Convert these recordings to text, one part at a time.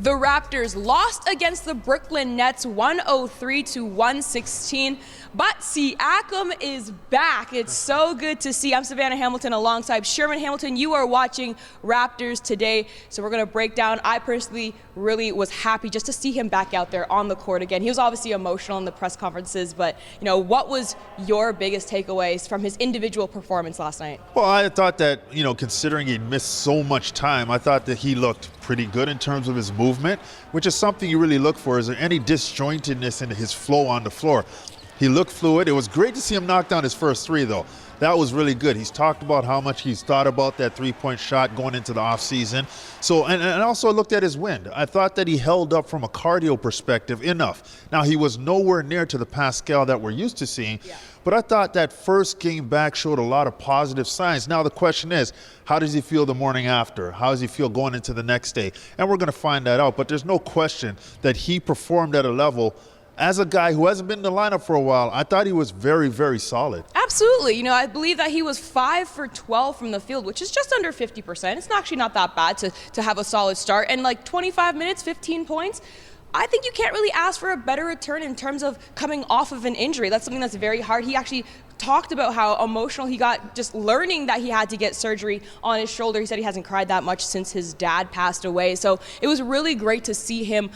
The Raptors lost against the Brooklyn Nets 103-116, but Siakam is back. It's so good to see. I'm Savanna Hamilton alongside Sherman Hamilton. You are watching Raptors today, so we're going to break down. I personally really was happy just to see him back out there on the court again. He was obviously emotional in the press conferences, but what was your biggest takeaways from his individual performance last night? Well, I thought that, considering he missed so much time, I thought that he looked pretty good in terms of his movement, which is something you really look for. Is there any disjointedness in his flow on the floor? He looked fluid. It was great to see him knock down his first three, though. That was really good. He's talked about how much he's thought about that three-point shot going into the offseason. So, and also looked at his wind. I thought that he held up from a cardio perspective enough. Now, he was nowhere near to the Pascal that we're used to seeing, but I thought that first game back showed a lot of positive signs. Now, the question is, how does he feel the morning after? How does he feel going into the next day? And we're going to find that out, but there's no question that he performed at a level. As a guy who hasn't been in the lineup for a while, I thought he was very, very solid. Absolutely. I believe that he was 5 for 12 from the field, which is just under 50%. It's actually not that bad to have a solid start. And 25 minutes, 15 points. I think you can't really ask for a better return in terms of coming off of an injury. That's something that's very hard. He actually talked about how emotional he got just learning that he had to get surgery on his shoulder. He said he hasn't cried that much since his dad passed away. So it was really great to see him,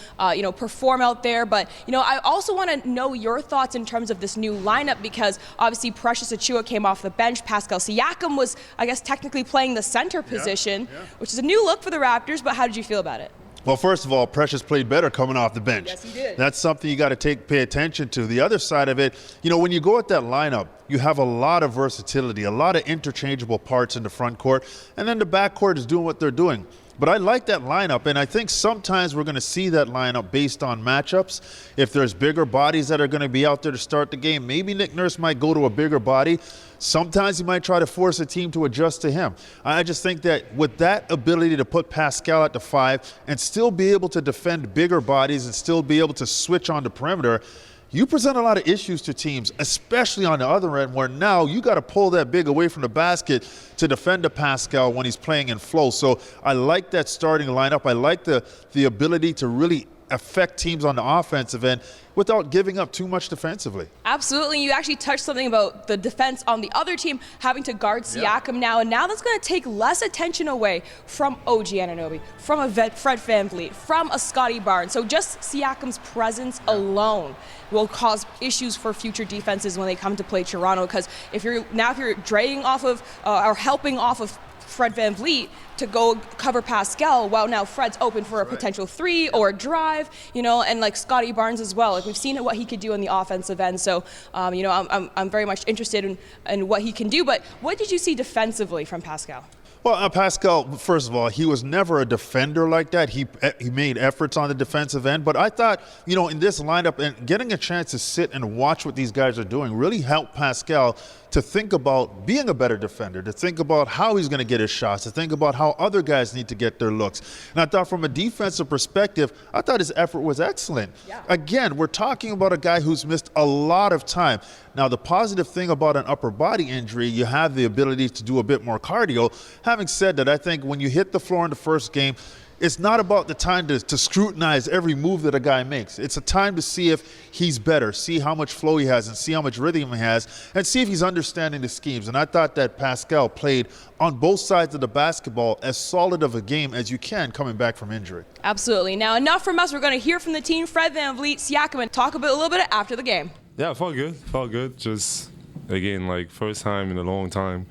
perform out there. But, I also want to know your thoughts in terms of this new lineup, because obviously Precious Achiuwa came off the bench. Pascal Siakam was, I guess, technically playing the center position, which is a new look for the Raptors. But how did you feel about it? Well, first of all, Precious played better coming off the bench. Yes, he did. That's something you got to pay attention to. The other side of it, when you go at that lineup, you have a lot of versatility, a lot of interchangeable parts in the front court, and then the back court is doing what they're doing. But I like that lineup, and I think sometimes we're going to see that lineup based on matchups. If there's bigger bodies that are going to be out there to start the game, maybe Nick Nurse might go to a bigger body. Sometimes he might try to force a team to adjust to him. I just think that with that ability to put Pascal at the 5 and still be able to defend bigger bodies and still be able to switch on the perimeter, you present a lot of issues to teams, especially on the other end, where now you got to pull that big away from the basket to defend the Pascal when he's playing in flow. So I like that starting lineup. I like the ability to really affect teams on the offensive end without giving up too much defensively. Absolutely. You actually touched something about the defense on the other team having to guard Siakam now, and now that's going to take less attention away from OG Anunoby, from a Fred VanVleet, from a Scotty Barnes. So just Siakam's presence alone will cause issues for future defenses when they come to play Toronto, because if you're draining off of or helping off of Fred VanVleet to go cover Pascal, well, now Fred's open for a potential 3 or a drive, and like Scotty Barnes as well. We've seen what he could do on the offensive end. So, I'm very much interested in what he can do. But what did you see defensively from Pascal? Well, Pascal, first of all, he was never a defender like that. He made efforts on the defensive end. But I thought, in this lineup and getting a chance to sit and watch what these guys are doing really helped Pascal to think about being a better defender, to think about how he's going to get his shots, to think about how other guys need to get their looks. And I thought from a defensive perspective, I thought his effort was excellent. Yeah. Again, we're talking about a guy who's missed a lot of time. Now, the positive thing about an upper body injury, you have the ability to do a bit more cardio. Having said that, I think when you hit the floor in the first game, it's not about the time to scrutinize every move that a guy makes. It's a time to see if he's better, see how much flow he has, and see how much rhythm he has, and see if he's understanding the schemes. And I thought that Pascal played on both sides of the basketball as solid of a game as you can coming back from injury. Absolutely. Now, enough from us. We're going to hear from the team, Fred VanVleet, Siakam, and talk a little bit after the game. Yeah, it felt good. Felt good. Just, again, first time in a long time.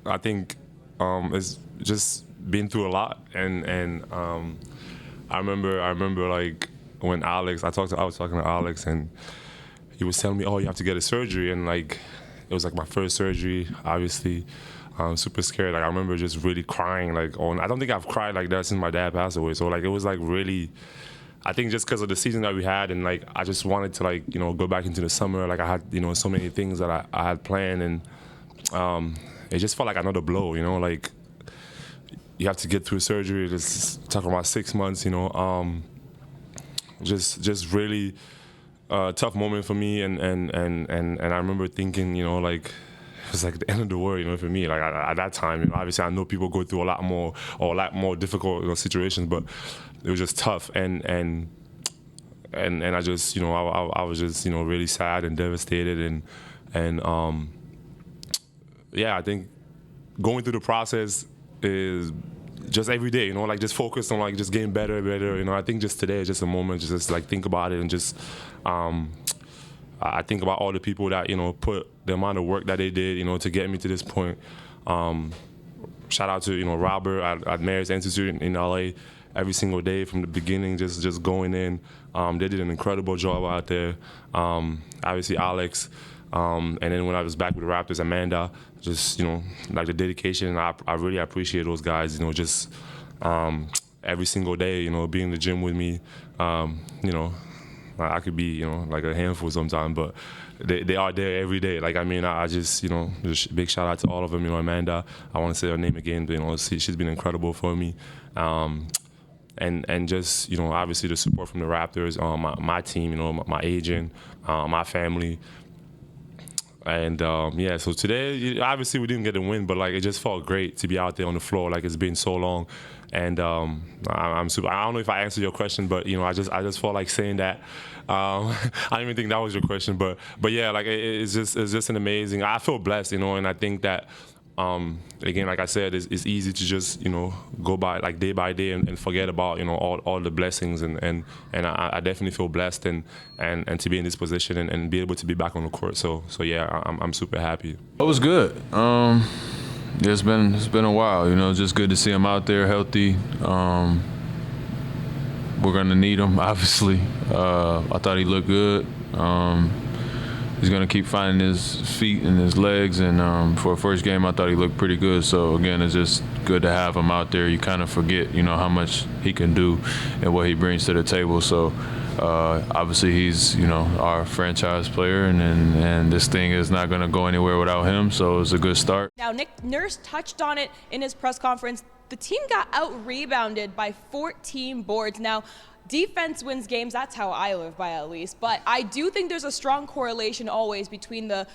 I think it's just been through a lot, and I remember when I was talking to Alex, and he was telling me, oh, you have to get a surgery, and it was my first surgery, obviously. Super scared. I remember just really crying. I don't think I've cried like that since my dad passed away. So it was really, I think just because of the season that we had, and I just wanted to go back into the summer. I had so many things that I had planned, and it just felt like another blow. You have to get through surgery. It's talking about 6 months. Just really tough moment for me, and I remember thinking, was like the end of the world, for me. Like at that time, obviously I know people go through a lot more difficult situations, but it was just tough, and I just, I was just, really sad and devastated, and I think going through the process is just every day, like just focus on like just getting better and better. I think just today is just a moment, just like think about it and just. I think about all the people that, put the amount of work that they did, to get me to this point. Shout out to, Robert at Mayor's Institute in LA every single day from the beginning, just going in. They did an incredible job out there. Obviously Alex, and then when I was back with the Raptors, Amanda, just, like the dedication. I really appreciate those guys, just every single day, being in the gym with me, I could be, like a handful sometimes, but they are there every day. Like, I just, just big shout out to all of them. Amanda, I want to say her name again, but, she's been incredible for me. And just, obviously the support from the Raptors, my team, my agent, my family. And, so today, obviously we didn't get a win, but, like, it just felt great to be out there on the floor. Like, it's been so long. And I'm super. I don't know if I answered your question, but I just felt like saying that. I didn't even think that was your question, but yeah, like it's just an amazing. I feel blessed, and I think that again, like I said, it's easy to just go by like day by day and forget about all the blessings, and I definitely feel blessed and to be in this position and be able to be back on the court. So yeah, I'm super happy. It was good. It's been a while, just good to see him out there healthy. We're gonna need him, obviously. I thought he looked good. He's gonna keep finding his feet and his legs, and for a first game, I thought he looked pretty good. So again, it's just good to have him out there. You kind of forget, how much he can do and what he brings to the table. So obviously he's, our franchise player, and this thing is not gonna go anywhere without him. So it's a good start. Now, Nick Nurse touched on it in his press conference. The team got out-rebounded by 14 boards. Now, defense wins games, that's how I live by at least, but I do think there's a strong correlation always between the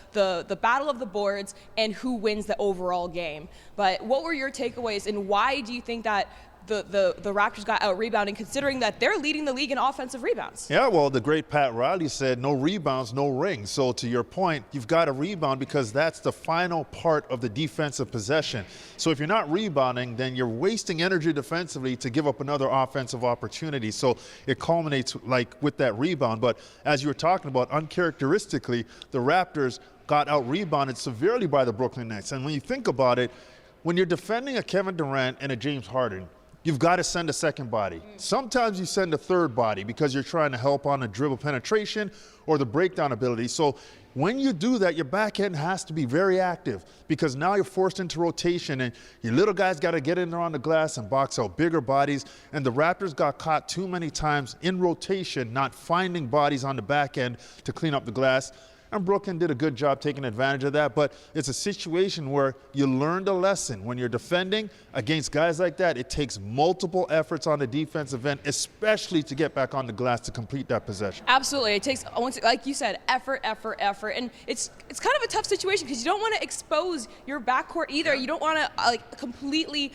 battle of the boards and who wins the overall game. But what were your takeaways, and why do you think that the Raptors got out-rebounding, considering that they're leading the league in offensive rebounds? Yeah, well, the great Pat Riley said, no rebounds, no rings. So to your point, you've got to rebound because that's the final part of the defensive possession. So if you're not rebounding, then you're wasting energy defensively to give up another offensive opportunity. So it culminates like with that rebound. But as you were talking about, uncharacteristically, the Raptors got out-rebounded severely by the Brooklyn Nets. And when you think about it, when you're defending a Kevin Durant and a James Harden, you've got to send a second body. Sometimes you send a third body because you're trying to help on a dribble penetration or the breakdown ability. So when you do that, your back end has to be very active because now you're forced into rotation and your little guys got to get in there on the glass and box out bigger bodies. And the Raptors got caught too many times in rotation, not finding bodies on the back end to clean up the glass. And Brooklyn did a good job taking advantage of that, but it's a situation where you learned a lesson. When you're defending against guys like that, it takes multiple efforts on the defensive end, especially to get back on the glass to complete that possession. Absolutely. It takes, like you said, effort. And it's kind of a tough situation because you don't want to expose your backcourt either. You don't want to completely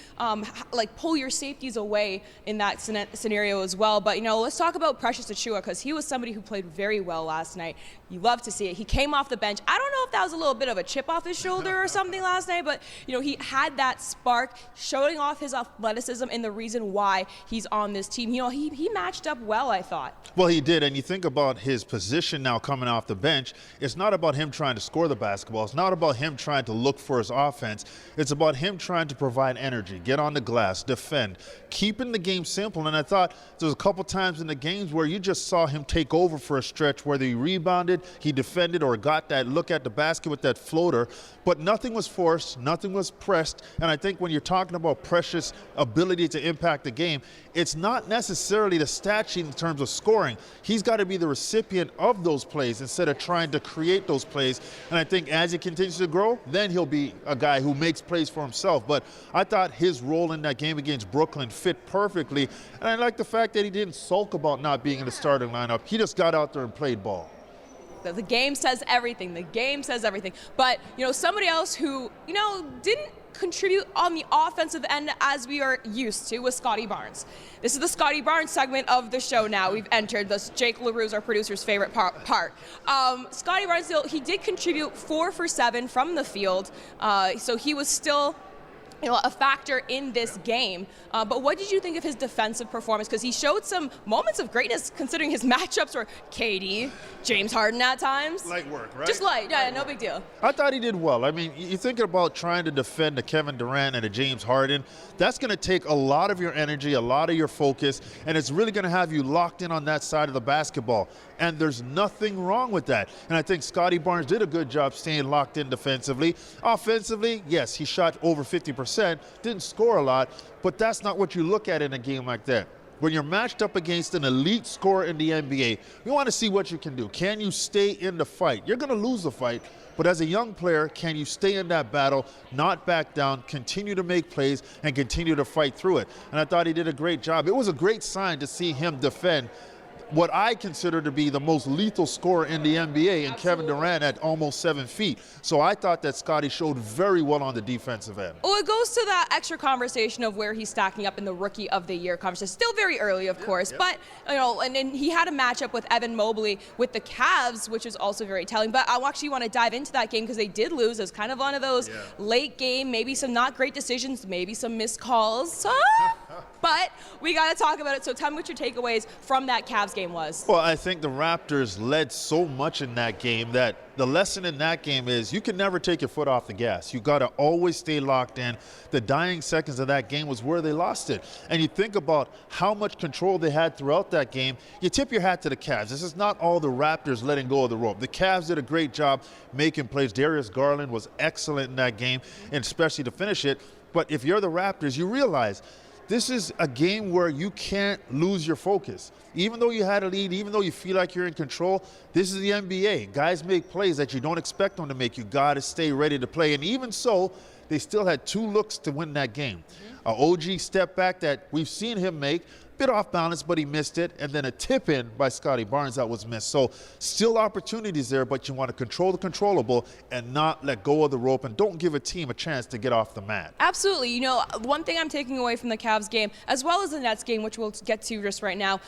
pull your safeties away in that scenario as well. But, let's talk about Precious Achiuwa because he was somebody who played very well last night. You love to see it. He came off the bench. I don't know if that was a little bit of a chip off his shoulder or something last night, but he had that spark, showing off his athleticism and the reason why he's on this team. He matched up well, I thought. Well, he did, and you think about his position now coming off the bench. It's not about him trying to score the basketball. It's not about him trying to look for his offense. It's about him trying to provide energy, get on the glass, defend, keeping the game simple. And I thought there was a couple times in the games where you just saw him take over for a stretch, whether he rebounded, he defended, or got that look at the basket with that floater. But nothing was forced, nothing was pressed. And I think when you're talking about Precious' ability to impact the game, it's not necessarily the stat sheet in terms of scoring. He's got to be the recipient of those plays instead of trying to create those plays. And I think as he continues to grow, then he'll be a guy who makes plays for himself. But I thought his role in that game against Brooklyn fit perfectly. And I like the fact that he didn't sulk about not being in the starting lineup. He just got out there and played ball. The game says everything. The game says everything. But, somebody else who, didn't contribute on the offensive end as we are used to was Scotty Barnes. This is the Scotty Barnes segment of the show now. We've entered this. Jake LaRue's our producer's favorite part. Scotty Barnes, he did contribute 4 for 7 from the field. So he was still a factor in this game. But what did you think of his defensive performance? Because he showed some moments of greatness considering his matchups were KD, James Harden at times. Light work, right? Just light, yeah, no big deal. I thought he did well. I mean, you're thinking about trying to defend a Kevin Durant and a James Harden. That's going to take a lot of your energy, a lot of your focus, and it's really going to have you locked in on that side of the basketball. And there's nothing wrong with that. And I think Scotty Barnes did a good job staying locked in defensively. Offensively, yes, he shot over 50%, didn't score a lot, but that's not what you look at in a game like that. When you're matched up against an elite scorer in the NBA, you want to see what you can do. Can you stay in the fight? You're going to lose the fight, but as a young player, can you stay in that battle, not back down, continue to make plays, and continue to fight through it? And I thought he did a great job. It was a great sign to see him defend what I consider to be the most lethal scorer in the NBA in Kevin Durant at almost 7 feet. So I thought that Scotty showed very well on the defensive end. Well, it goes to that extra conversation of where he's stacking up in the Rookie of the Year conversation. Still very early, of course, but, and then he had a matchup with Evan Mobley with the Cavs, which is also very telling. But I actually want to dive into that game because they did lose. It was kind of one of those late game, maybe some not great decisions, maybe some missed calls. But we got to talk about it. So tell me what your takeaways from that Cavs game was. Well, I think the Raptors led so much in that game that the lesson in that game is you can never take your foot off the gas. You got to always stay locked in. The dying seconds of that game was where they lost it. And you think about how much control they had throughout that game, you tip your hat to the Cavs. This is not all the Raptors letting go of the rope. The Cavs did a great job making plays. Darius Garland was excellent in that game, and especially to finish it. But if you're the Raptors, you realize this is a game where you can't lose your focus. Even though you had a lead, even though you feel like you're in control, this is the NBA. Guys make plays that you don't expect them to make. You got to stay ready to play. And even so, they still had 2 looks to win that game. An OG step back that we've seen him make, bit off balance, but he missed it, and then a tip in by Scotty Barnes that was missed. So still opportunities there, but you want to control the controllable and not let go of the rope, and don't give a team a chance to get off the mat. Absolutely. One thing I'm taking away from the Cavs game, as well as the Nets game, which we'll get to just right now,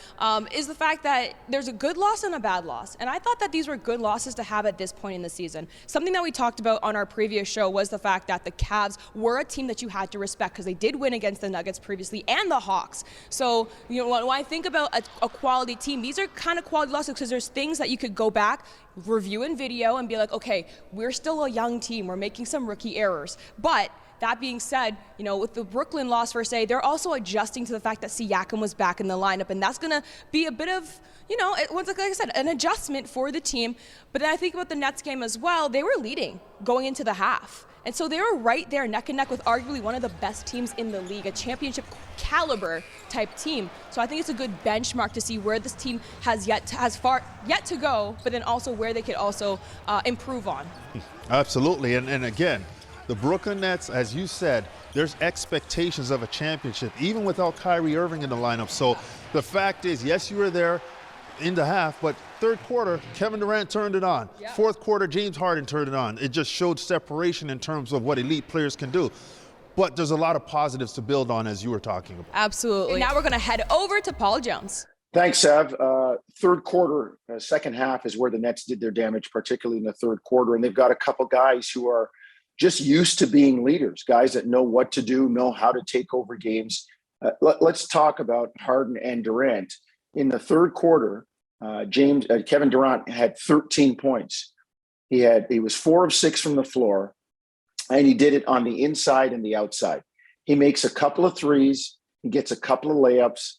is the fact that there's a good loss and a bad loss. And I thought that these were good losses to have at this point in the season. Something that we talked about on our previous show was the fact that the Cavs were a team that you had to respect because they did win against the Nuggets previously and the Hawks. So, when I think about a quality team, these are kind of quality losses because there's things that you could go back, review in video, and be like, okay, we're still a young team. We're making some rookie errors. But that being said, with the Brooklyn loss per se, they're also adjusting to the fact that Siakam was back in the lineup, and that's going to be a bit of, like I said, an adjustment for the team. But then I think about the Nets game as well. They were leading going into the half. And so they were right there neck and neck with arguably one of the best teams in the league, a championship caliber type team. So I think it's a good benchmark to see where this team has far yet to go, but then also where they could also improve on. Absolutely. And again, the Brooklyn Nets, as you said, there's expectations of a championship, even without Kyrie Irving in the lineup. So the fact is, yes, you were there in the half, but third quarter, Kevin Durant turned it on. Yeah. Fourth quarter, James Harden turned it on. It just showed separation in terms of what elite players can do. But there's a lot of positives to build on, as you were talking about. Absolutely. And now we're going to head over to Paul Jones. Thanks, Sav. Third quarter, second half is where the Nets did their damage, particularly in the third quarter. And they've got a couple guys who are just used to being leaders, guys that know what to do, know how to take over games. Let's talk about Harden and Durant. In the third quarter, Kevin Durant had 13 points. He was 4 of 6 from the floor, and he did it on the inside and the outside. He makes a couple of threes. He gets a couple of layups.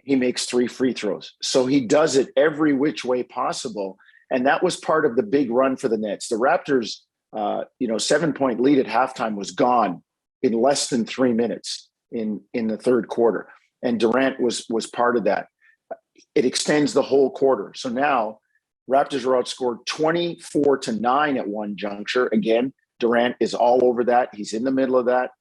He makes 3 free throws. So he does it every which way possible. And that was part of the big run for the Nets. The Raptors, 7-point lead at halftime was gone in less than 3 minutes in the third quarter. And Durant was part of that. It extends the whole quarter. So now Raptors are outscored 24-9 at one juncture. Again, Durant is all over that. He's in the middle of that.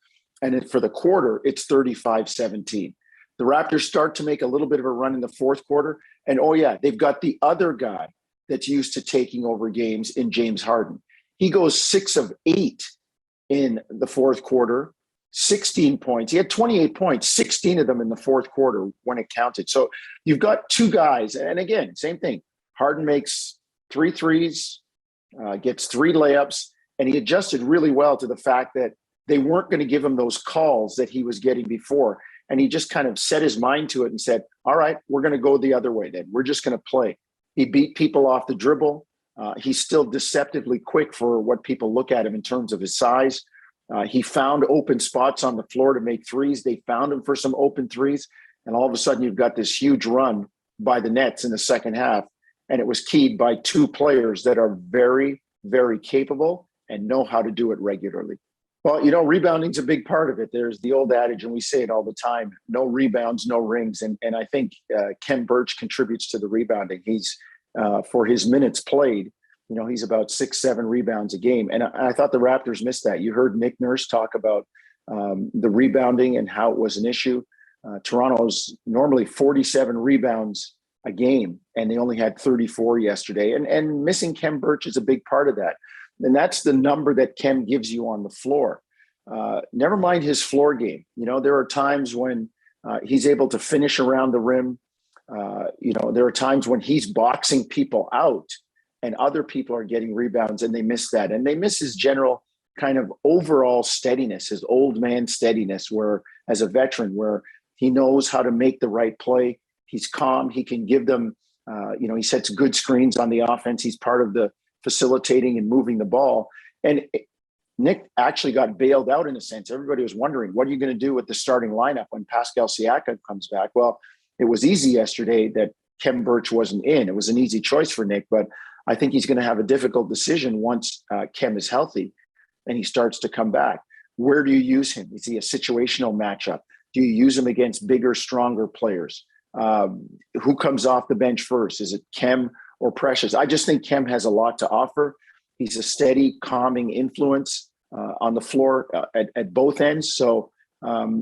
And then for the quarter, it's 35-17. The Raptors start to make a little bit of a run in the fourth quarter. And they've got the other guy that's used to taking over games in James Harden. He goes 6 of 8 in the fourth quarter, 16 points. He had 28 points, 16 of them in the fourth quarter when it counted. So you've got two guys. And again, same thing. Harden makes 3 threes, gets 3 layups, and he adjusted really well to the fact that they weren't going to give him those calls that he was getting before. And he just kind of set his mind to it and said, all right, we're going to go the other way then. We're just going to play. He beat people off the dribble. He's still deceptively quick for what people look at him in terms of his size. He found open spots on the floor to make threes. They found him for some open threes. And all of a sudden, you've got this huge run by the Nets in the second half. And it was keyed by 2 players that are very, very capable and know how to do it regularly. Well, rebounding's a big part of it. There's the old adage, and we say it all the time, no rebounds, no rings. And I think Ken Birch contributes to the rebounding. He's, for his minutes played, he's about 6-7 rebounds a game. And I thought the Raptors missed that. You heard Nick Nurse talk about the rebounding and how it was an issue. Toronto's normally 47 rebounds a game, and they only had 34 yesterday. And missing Ken Birch is a big part of that. And that's the number that Kem gives you on the floor. Never mind his floor game. There are times when he's able to finish around the rim. There are times when he's boxing people out and other people are getting rebounds, and they miss that. And they miss his general kind of overall steadiness, his old man steadiness, where as a veteran, where he knows how to make the right play. He's calm. He can give them, he sets good screens on the offense. He's part of the facilitating and moving the ball. And Nick actually got bailed out in a sense. Everybody was wondering, what are you going to do with the starting lineup when Pascal Siakam comes back? Well, it was easy yesterday that Kem Birch wasn't in. It was an easy choice for Nick, but I think he's going to have a difficult decision once Kem is healthy and he starts to come back. Where do you use him? Is he a situational matchup? Do you use him against bigger, stronger players? Who comes off the bench first? Is it Kem or Precious? I just think Kem has a lot to offer. He's a steady, calming influence on the floor at both ends. So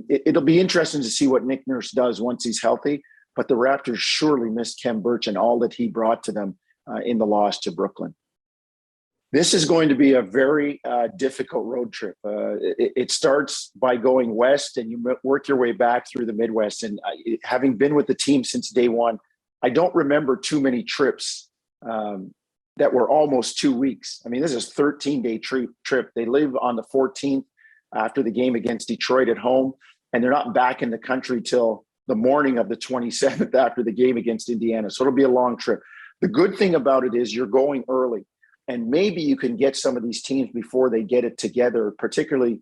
it'll be interesting to see what Nick Nurse does once he's healthy. But the Raptors surely missed Kem Birch and all that he brought to them in the loss to Brooklyn. This is going to be a very difficult road trip. It starts by going west, and you work your way back through the Midwest. And having been with the team since day one, I don't remember too many trips that were almost 2 weeks. I mean, this is a 13-day trip. They leave on the 14th after the game against Detroit at home, and they're not back in the country till the morning of the 27th after the game against Indiana. So it'll be a long trip. The good thing about it is you're going early, and maybe you can get some of these teams before they get it together, particularly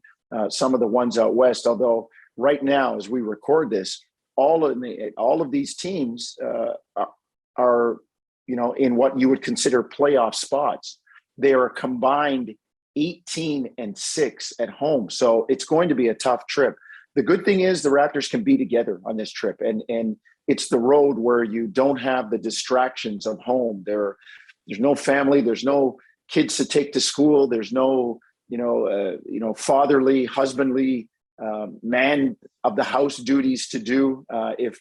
some of the ones out west. Although right now, as we record this, all of these teams are, in what you would consider playoff spots. They are combined 18-6 at home. So it's going to be a tough trip. The good thing is the Raptors can be together on this trip, and it's the road where you don't have the distractions of home. There's no family. There's no kids to take to school. There's no, fatherly, husbandly, man of the house duties to do if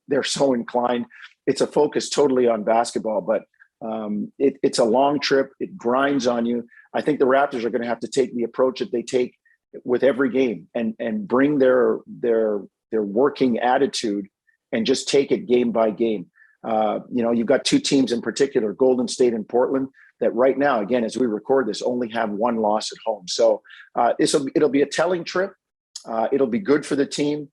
they're so inclined. It's a focus totally on basketball, but it's a long trip. It grinds on you. I think the Raptors are going to have to take the approach that they take with every game and bring their working attitude and just take it game by game. You've got 2 teams in particular, Golden State and Portland, that right now, again, as we record this, only have 1 loss at home. So it'll be a telling trip. It'll be good for the team.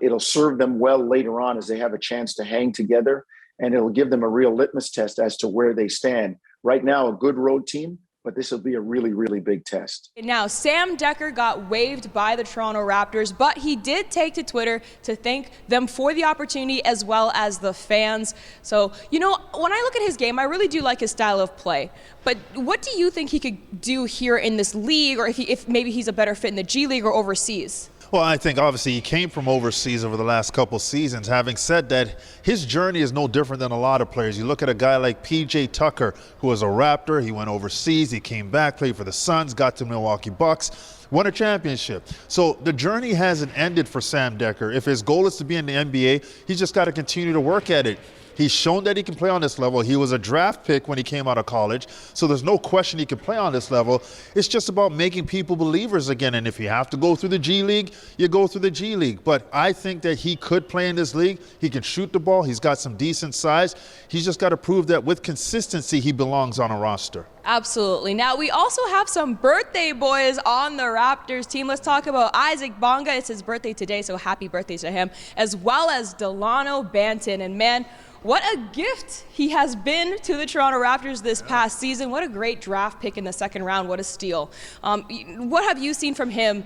It'll serve them well later on as they have a chance to hang together, and it'll give them a real litmus test as to where they stand. Right now, a good road team, but this will be a really, really big test. Now, Sam Dekker got waived by the Toronto Raptors, but he did take to Twitter to thank them for the opportunity as well as the fans. So, when I look at his game, I really do like his style of play. But what do you think he could do here in this league, or if maybe he's a better fit in the G League or overseas? Well, I think obviously he came from overseas over the last couple seasons. Having said that, his journey is no different than a lot of players. You look at a guy like P.J. Tucker, who was a Raptor. He went overseas. He came back, played for the Suns, got to Milwaukee Bucks, won a championship. So the journey hasn't ended for Sam Dekker. If his goal is to be in the NBA, he's just got to continue to work at it. He's shown that he can play on this level. He was a draft pick when he came out of college, so there's no question he can play on this level. It's just about making people believers again, and if you have to go through the G League, you go through the G League. But I think that he could play in this league. He can shoot the ball. He's got some decent size. He's just got to prove that with consistency, he belongs on a roster. Absolutely. Now, we also have some birthday boys on the Raptors team. Let's talk about Isaac Bonga. It's his birthday today, so happy birthday to him, as well as Delano Banton. And man, what a gift he has been to the Toronto Raptors this past season. What a great draft pick in the second round. What a steal. What have you seen from him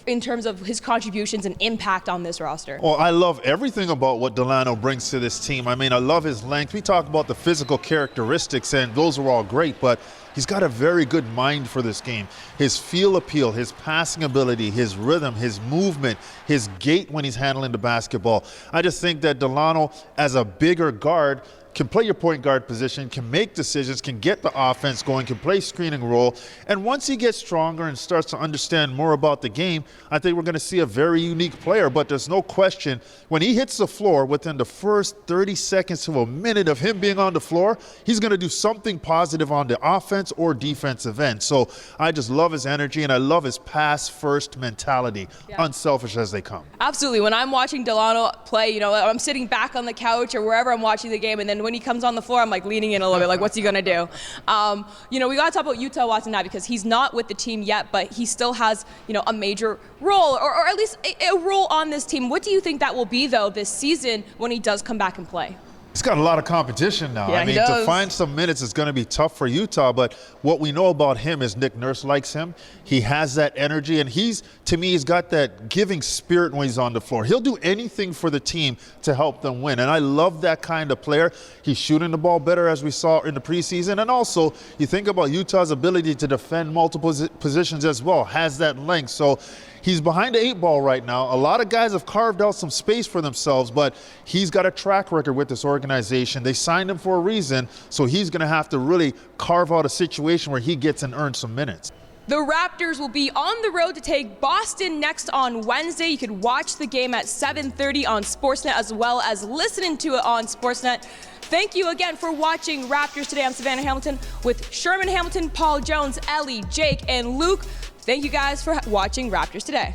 in terms of his contributions and impact on this roster? Well, I love everything about what Delano brings to this team. I mean, I love his length. We talk about the physical characteristics, and those are all great, but he's got a very good mind for this game. His feel appeal, his passing ability, his rhythm, his movement, his gait when he's handling the basketball. I just think that Delano, as a bigger guard, can play your point guard position, can make decisions, can get the offense going, can play screening role. And once he gets stronger and starts to understand more about the game, I think we're going to see a very unique player. But there's no question, when he hits the floor, within the first 30 seconds to a minute of him being on the floor, he's going to do something positive on the offense or defensive end. So I just love his energy, and I love his pass-first mentality, unselfish as they come. Absolutely. When I'm watching Delano play, you know, I'm sitting back on the couch or wherever I'm watching the game, and then when he comes on the floor, I'm like leaning in a little bit, like, what's he gonna do? You know, we gotta talk about Utah Watson now, because he's not with the team yet, but he still has, you know, a major role, or at least a role on this team. What do you think that will be, though, this season when he does come back and play? He's got a lot of competition now. Yeah, I mean, to find some minutes is going to be tough for Utah, but what we know about him is Nick Nurse likes him. He has that energy, and to me, he's got that giving spirit when he's on the floor. He'll do anything for the team to help them win, and I love that kind of player. He's shooting the ball better, as we saw in the preseason, and also, you think about Utah's ability to defend multiple positions as well, has that length. So he's behind the 8 ball right now. A lot of guys have carved out some space for themselves, but he's got a track record with this organization. They signed him for a reason, so he's going to have to really carve out a situation where he gets and earns some minutes. The Raptors will be on the road to take Boston next on Wednesday. You can watch the game at 7:30 on Sportsnet, as well as listening to it on Sportsnet. Thank you again for watching Raptors Today. I'm Savanna Hamilton with Sherman Hamilton, Paul Jones, Ellie, Jake, and Luke. Thank you guys for watching Raptors Today.